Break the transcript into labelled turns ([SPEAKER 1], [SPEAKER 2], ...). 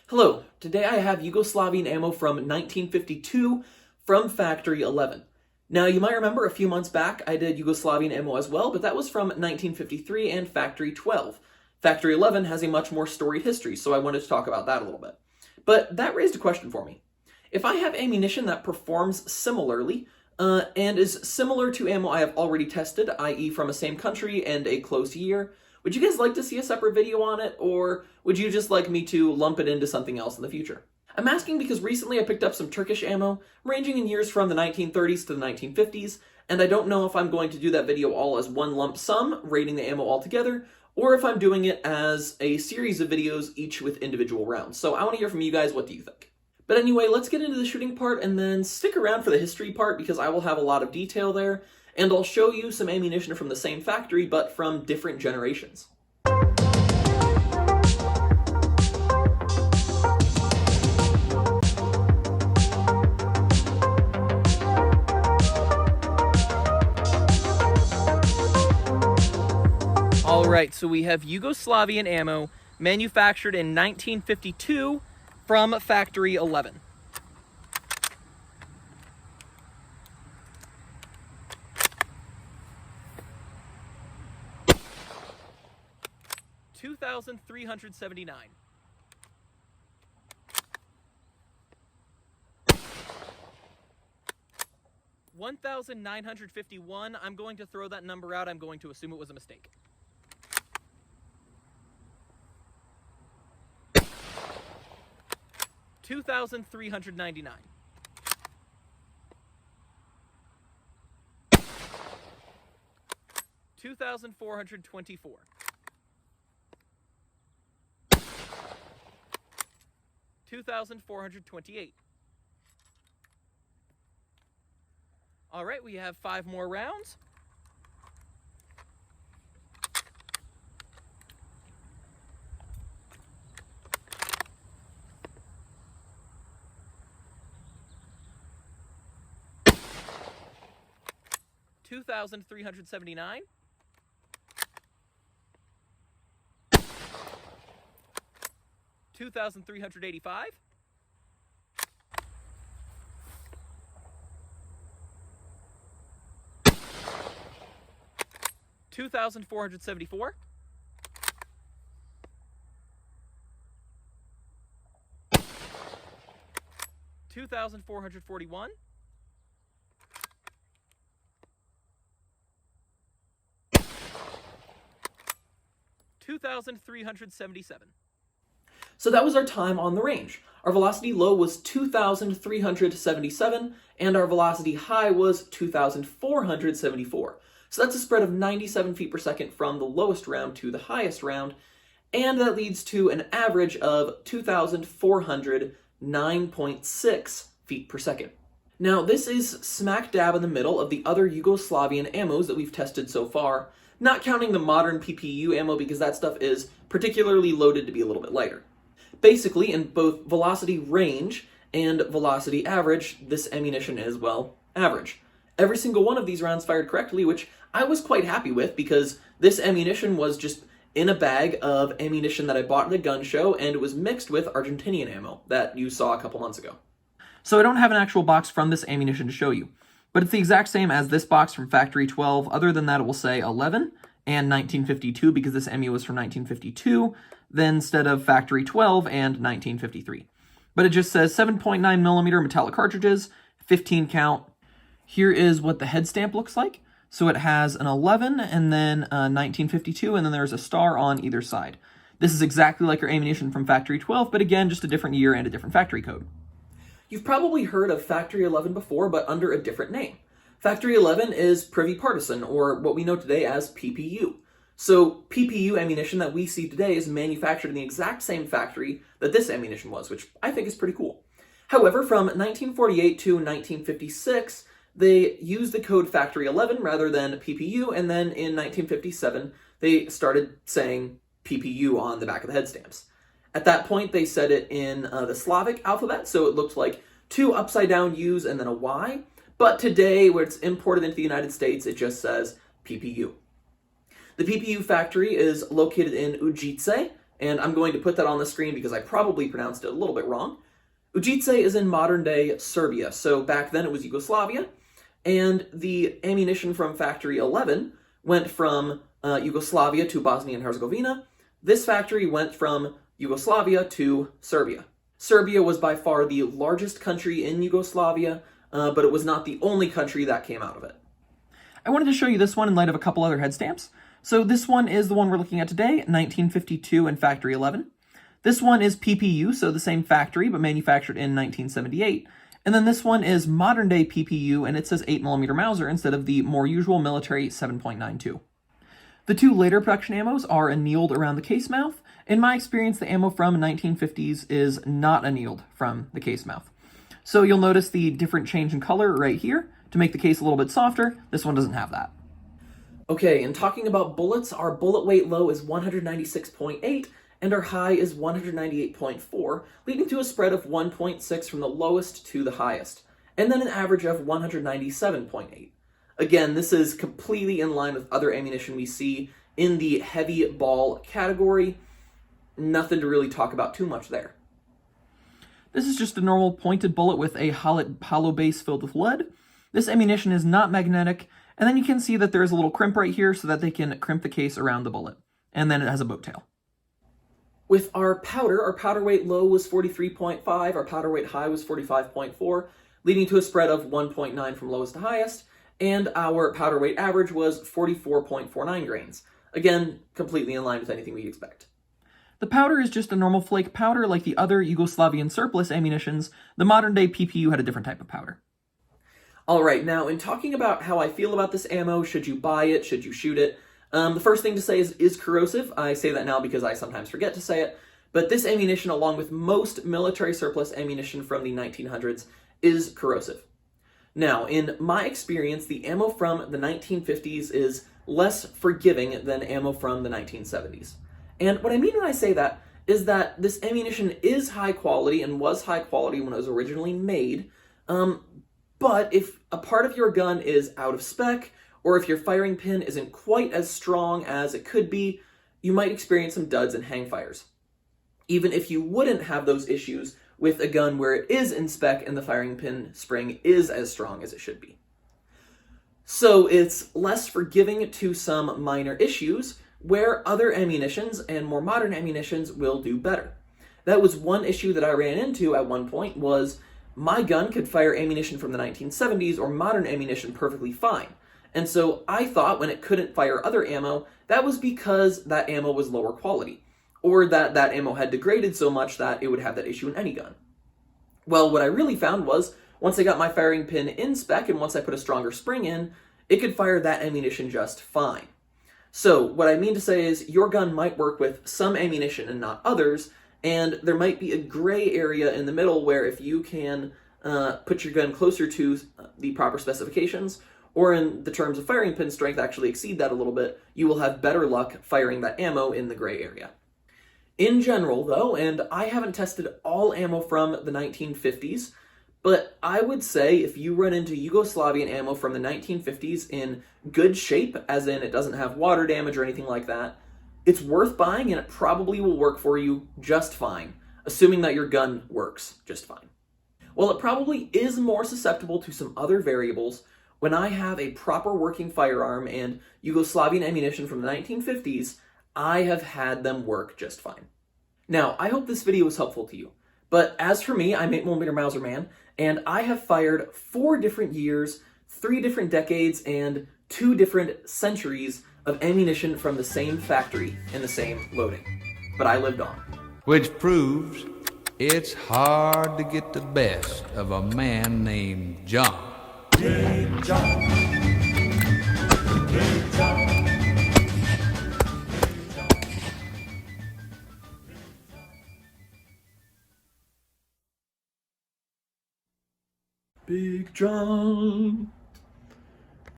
[SPEAKER 1] Hello, today I have Yugoslavian ammo from 1952 from Factory 11. Now you might remember a few months back I did Yugoslavian ammo as well, but that was from 1953 and Factory 12. Factory 11 has a much more storied history, so I wanted to talk about that a little bit. But that raised a question for me. If I have ammunition that performs similarly, and is similar to ammo I have already tested, i.e. from a same country and a close year, would you guys like to see a separate video on it, or would you just like me to lump it into something else in the future? I'm asking because recently I picked up some Turkish ammo, ranging in years from the 1930s to the 1950s, and I don't know if I'm going to do that video all as one lump sum, rating the ammo all together, or if I'm doing it as a series of videos, each with individual rounds. So I want to hear from you guys, what do you think? But anyway, let's get into the shooting part, and then stick around for the history part because I will have a lot of detail there, and I'll show you some ammunition from the same factory, but from different generations. Alright, so we have Yugoslavian ammo, manufactured in 1952 from Factory 11. $2,379. $1,951. I'm going to throw that number out. I'm going to assume it was a mistake. $2,399. $2,424. $2,428. All right, we have 5 more rounds. $2,379. $2,385. $2,474. $2,441. $2,377. So that was our time on the range. Our velocity low was 2,377, and our velocity high was 2,474. So that's a spread of 97 feet per second from the lowest round to the highest round, and that leads to an average of 2,409.6 feet per second. Now, this is smack dab in the middle of the other Yugoslavian ammos that we've tested so far, not counting the modern PPU ammo because that stuff is particularly loaded to be a little bit lighter. Basically, in both velocity range and velocity average, this ammunition is, well, average. Every single one of these rounds fired correctly, which I was quite happy with because this ammunition was just in a bag of ammunition that I bought at a gun show, and it was mixed with Argentinian ammo that you saw a couple months ago. So I don't have an actual box from this ammunition to show you, but it's the exact same as this box from Factory 12. Other than that, it will say 11 and 1952 because this ammo was from 1952, then instead of Factory 12 and 1953. But it just says 7.9 millimeter metallic cartridges, 15 count. Here is what the head stamp looks like. So it has an 11 and then 1952, and then there's a star on either side. This is exactly like your ammunition from Factory 12, but again, just a different year and a different factory code. You've probably heard of Factory 11 before, but under a different name. Factory 11 is Privy Partisan, or what we know today as PPU. So PPU ammunition that we see today is manufactured in the exact same factory that this ammunition was, which I think is pretty cool. However, from 1948 to 1956, they used the code Factory 11 rather than PPU, and then in 1957, they started saying PPU on the back of the head stamps. At that point, they said it in the Slavic alphabet, so it looked like 2 upside-down U's and then a Y, but today, where it's imported into the United States, it just says PPU. The PPU factory is located in Ujice, and I'm going to put that on the screen because I probably pronounced it a little bit wrong. Ujice is in modern-day Serbia, so back then it was Yugoslavia, and the ammunition from Factory 11 went from Yugoslavia to Bosnia and Herzegovina. This factory went from Yugoslavia to Serbia. Serbia was by far the largest country in Yugoslavia, but it was not the only country that came out of it. I wanted to show you this one in light of a couple other head stamps. So this one is the one we're looking at today, 1952 and Factory 11. This one is PPU, so the same factory, but manufactured in 1978. And then this one is modern-day PPU, and it says 8mm Mauser instead of the more usual military 7.92. The two later production ammos are annealed around the case mouth. In my experience, the ammo from 1950s is not annealed from the case mouth. So you'll notice the different change in color right here to make the case a little bit softer. This one doesn't have that. Okay, and talking about bullets, our bullet weight low is 196.8, and our high is 198.4, leading to a spread of 1.6 from the lowest to the highest, and then an average of 197.8. Again, this is completely in line with other ammunition we see in the heavy ball category. Nothing to really talk about too much there. This is just a normal pointed bullet with a hollow base filled with lead. This ammunition is not magnetic, and then you can see that there is a little crimp right here so that they can crimp the case around the bullet. And then it has a boat tail. With our powder weight low was 43.5, our powder weight high was 45.4, leading to a spread of 1.9 from lowest to highest, and our powder weight average was 44.49 grains. Again, completely in line with anything we expect. The powder is just a normal flake powder like the other Yugoslavian surplus ammunitions. The modern-day PPU had a different type of powder. Alright, now in talking about how I feel about this ammo, should you buy it, should you shoot it, the first thing to say is corrosive. I say that now because I sometimes forget to say it, but this ammunition, along with most military surplus ammunition from the 1900s, is corrosive. Now, in my experience, the ammo from the 1950s is less forgiving than ammo from the 1970s. And what I mean when I say that is that this ammunition is high quality and was high quality when it was originally made, but if a part of your gun is out of spec, or if your firing pin isn't quite as strong as it could be, you might experience some duds and hangfires. Even if you wouldn't have those issues with a gun where it is in spec and the firing pin spring is as strong as it should be. So it's less forgiving to some minor issues, where other ammunitions and more modern ammunitions will do better. That was one issue that I ran into at one point, was my gun could fire ammunition from the 1970s or modern ammunition perfectly fine. And so I thought when it couldn't fire other ammo, that was because that ammo was lower quality, or that ammo had degraded so much that it would have that issue in any gun. Well, what I really found was, once I got my firing pin in spec and once I put a stronger spring in, it could fire that ammunition just fine. So what I mean to say is your gun might work with some ammunition and not others, and there might be a gray area in the middle where if you can put your gun closer to the proper specifications, or in the terms of firing pin strength actually exceed that a little bit, you will have better luck firing that ammo in the gray area. In general, though, and I haven't tested all ammo from the 1950s, but I would say if you run into Yugoslavian ammo from the 1950s in good shape, as in it doesn't have water damage or anything like that, it's worth buying and it probably will work for you just fine, assuming that your gun works just fine. While it probably is more susceptible to some other variables, when I have a proper working firearm and Yugoslavian ammunition from the 1950s, I have had them work just fine. Now, I hope this video was helpful to you, but as for me, I'm 8mm Mauser Man, and I have fired 4 different years, 3 different decades, and 2 different centuries of ammunition from the same factory in the same loading. But I lived on.
[SPEAKER 2] Which proves it's hard to get the best of a man named John.
[SPEAKER 3] Big John. Big John.
[SPEAKER 1] Big John.